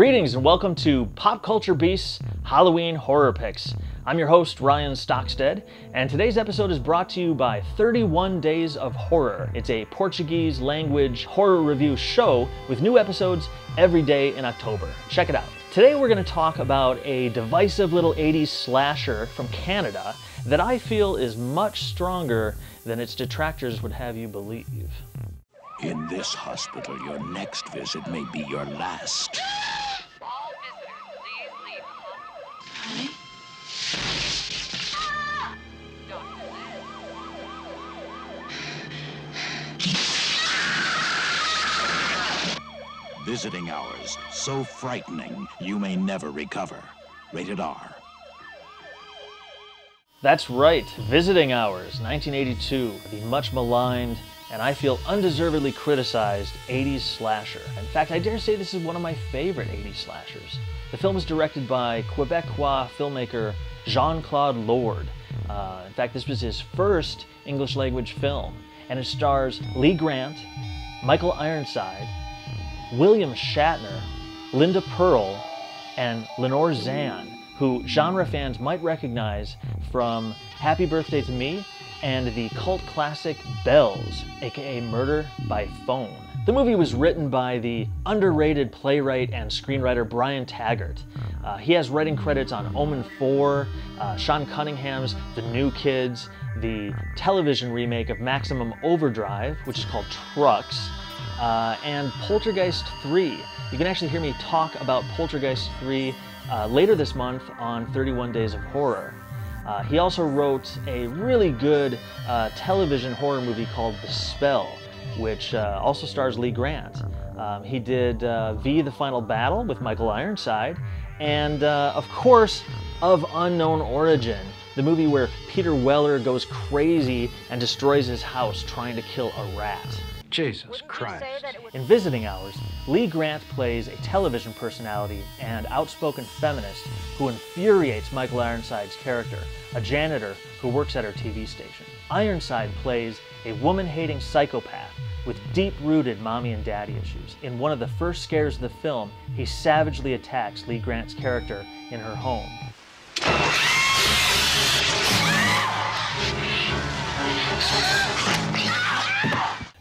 Greetings and welcome to Pop Culture Beast's Halloween Horror Picks. I'm your host, Ryan Stockstead, and today's episode is brought to you by 31 Days of Horror. It's a Portuguese language horror review show with new episodes every day in October. Check it out. Today we're going to talk about a divisive little 80s slasher from Canada that I feel is much stronger than its detractors would have you believe. In this hospital, your next visit may be your last. All visitors, please leave. Don't do this. Visiting hours, so frightening, you may never recover. Rated R. That's right, Visiting Hours, 1982, the much maligned and I feel undeservedly criticized 80s slasher. In fact, I dare say this is one of my favorite 80s slashers. The film is directed by Quebecois filmmaker Jean-Claude Lord. In fact, this was his first English language film, and it stars Lee Grant, Michael Ironside, William Shatner, Linda Purl, and Lenore Zann, who genre fans might recognize from Happy Birthday to Me and the cult classic Bells, aka Murder by Phone. The movie was written by the underrated playwright and screenwriter Brian Taggert. He has writing credits on Omen 4, Sean Cunningham's The New Kids, the television remake of Maximum Overdrive, which is called Trucks, and Poltergeist 3. You can actually hear me talk about Poltergeist 3 later this month on 31 Days of Horror. He also wrote a really good television horror movie called The Spell, which also stars Lee Grant. He did V the Final Battle with Michael Ironside, and of course, Of Unknown Origin, the movie where Peter Weller goes crazy and destroys his house trying to kill a rat. Jesus Christ. In Visiting Hours, Lee Grant plays a television personality and outspoken feminist who infuriates Michael Ironside's character, a janitor who works at her TV station. Ironside plays a woman-hating psychopath with deep-rooted mommy and daddy issues. In one of the first scares of the film, he savagely attacks Lee Grant's character in her home.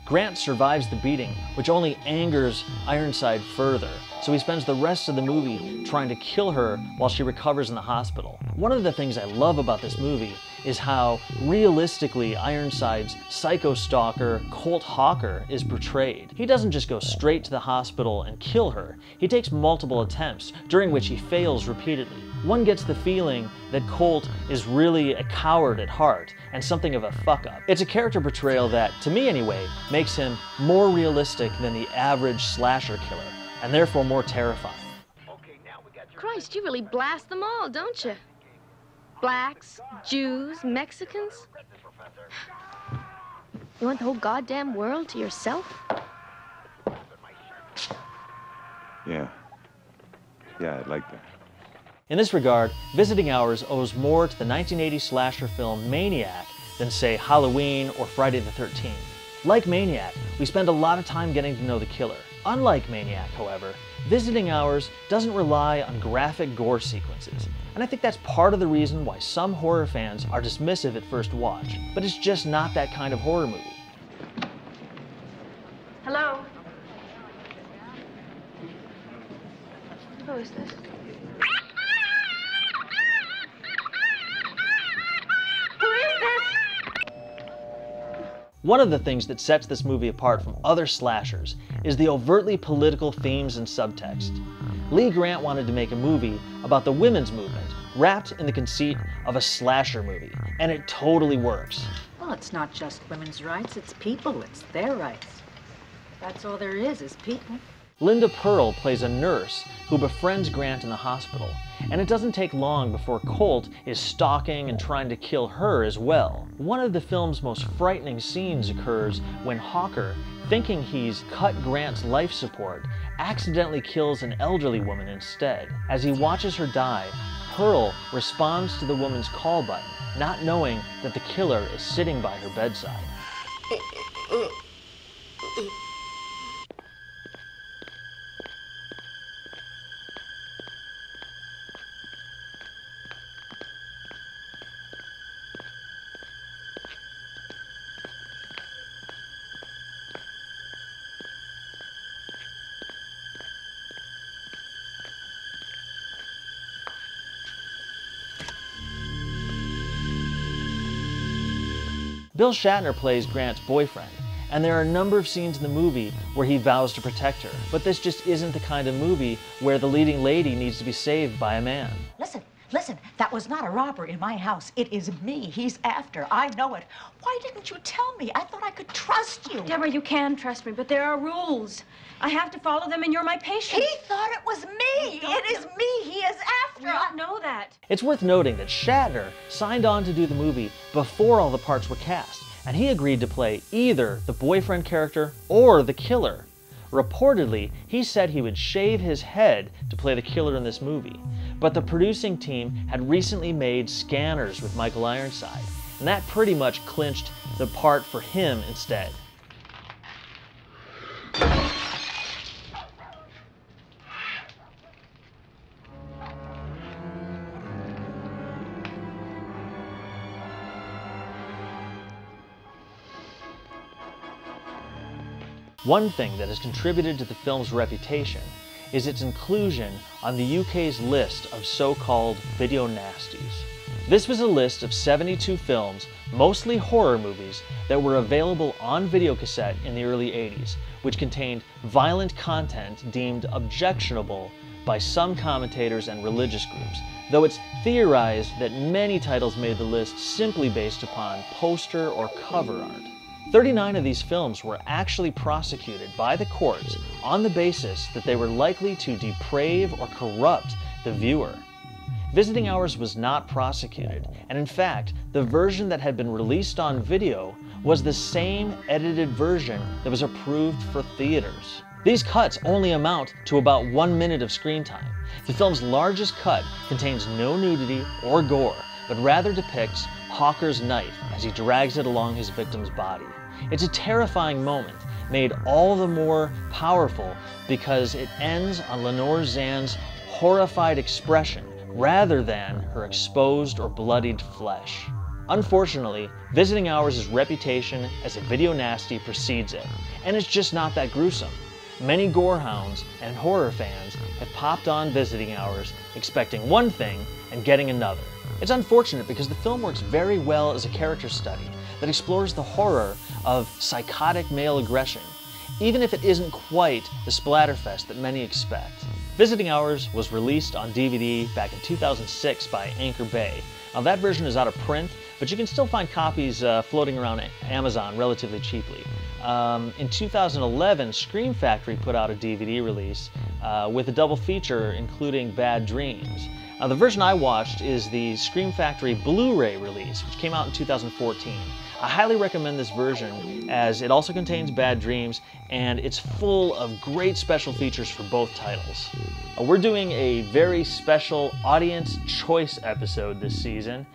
Grant survives the beating, which only angers Ironside further, so he spends the rest of the movie trying to kill her while she recovers in the hospital. One of the things I love about this movie is how realistically Ironside's psycho-stalker, Colt Hawker, is portrayed. He doesn't just go straight to the hospital and kill her, he takes multiple attempts, during which he fails repeatedly. One gets the feeling that Colt is really a coward at heart and something of a fuck-up. It's a character portrayal that, to me anyway, makes him more realistic than the average slasher killer, and therefore more terrifying. Christ, you really blast them all, don't you? Blacks, Jews, Mexicans. You want the whole goddamn world to yourself? Yeah, I'd like that. In this regard, Visiting Hours owes more to the 1980 slasher film Maniac than, say, Halloween or Friday the 13th. Like Maniac, we spend a lot of time getting to know the killer. Unlike Maniac, however, Visiting Hours doesn't rely on graphic gore sequences, and I think that's part of the reason why some horror fans are dismissive at first watch, but it's just not that kind of horror movie. Hello? Who is this? One of the things that sets this movie apart from other slashers is the overtly political themes and subtext. Lee Grant wanted to make a movie about the women's movement, wrapped in the conceit of a slasher movie, and it totally works. Well, it's not just women's rights, it's people, it's their rights. That's all there is people. Linda Purl plays a nurse who befriends Grant in the hospital, and it doesn't take long before Colt is stalking and trying to kill her as well. One of the film's most frightening scenes occurs when Hawker, thinking he's cut Grant's life support, accidentally kills an elderly woman instead. As he watches her die, Purl responds to the woman's call button, not knowing that the killer is sitting by her bedside. Bill Shatner plays Grant's boyfriend, and there are a number of scenes in the movie where he vows to protect her, but this just isn't the kind of movie where the leading lady needs to be saved by a man. Listen, that was not a robber in my house. It is me he's after. I know it. Why didn't you tell me? I thought I could trust you. Deborah, you can trust me, but there are rules. I have to follow them, and you're my patient. He thought it was me. It is me he is after. We don't know that. It's worth noting that Shatner signed on to do the movie before all the parts were cast, and he agreed to play either the boyfriend character or the killer. Reportedly, he said he would shave his head to play the killer in this movie, but the producing team had recently made Scanners with Michael Ironside, and that pretty much clinched the part for him instead. One thing that has contributed to the film's reputation is its inclusion on the UK's list of so-called video nasties. This was a list of 72 films, mostly horror movies, that were available on videocassette in the early 80s, which contained violent content deemed objectionable by some commentators and religious groups, though it's theorized that many titles made the list simply based upon poster or cover art. 39 of these films were actually prosecuted by the courts on the basis that they were likely to deprave or corrupt the viewer. Visiting Hours was not prosecuted, and in fact, the version that had been released on video was the same edited version that was approved for theaters. These cuts only amount to about 1 minute of screen time. The film's largest cut contains no nudity or gore, but rather depicts Hawker's knife as he drags it along his victim's body. It's a terrifying moment, made all the more powerful because it ends on Lenore Zann's horrified expression rather than her exposed or bloodied flesh. Unfortunately, Visiting Hours' reputation as a video nasty precedes it, and it's just not that gruesome. Many gorehounds and horror fans have popped on Visiting Hours expecting one thing and getting another. It's unfortunate because the film works very well as a character study that explores the horror of psychotic male aggression, even if it isn't quite the splatterfest that many expect. Visiting Hours was released on DVD back in 2006 by Anchor Bay. Now that version is out of print, but you can still find copies floating around Amazon relatively cheaply. In 2011, Scream Factory put out a DVD release with a double feature including Bad Dreams. Now the version I watched is the Scream Factory Blu-ray release, which came out in 2014. I highly recommend this version as it also contains Bad Dreams and it's full of great special features for both titles. We're doing a very special audience choice episode this season.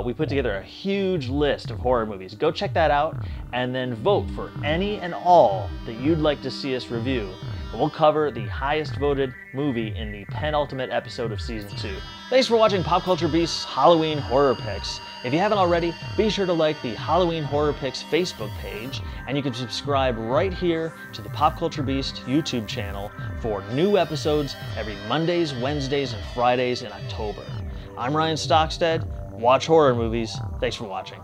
We put together a huge list of horror movies. Go check that out and then vote for any and all that you'd like to see us review. And we'll cover the highest voted movie in the penultimate episode of Season 2. Thanks for watching Pop Culture Beast's Halloween Horror Picks. If you haven't already, be sure to like the Halloween Horror Picks Facebook page, and you can subscribe right here to the Pop Culture Beast YouTube channel for new episodes every Mondays, Wednesdays, and Fridays in October. I'm Ryan Stockstead. Watch horror movies. Thanks for watching.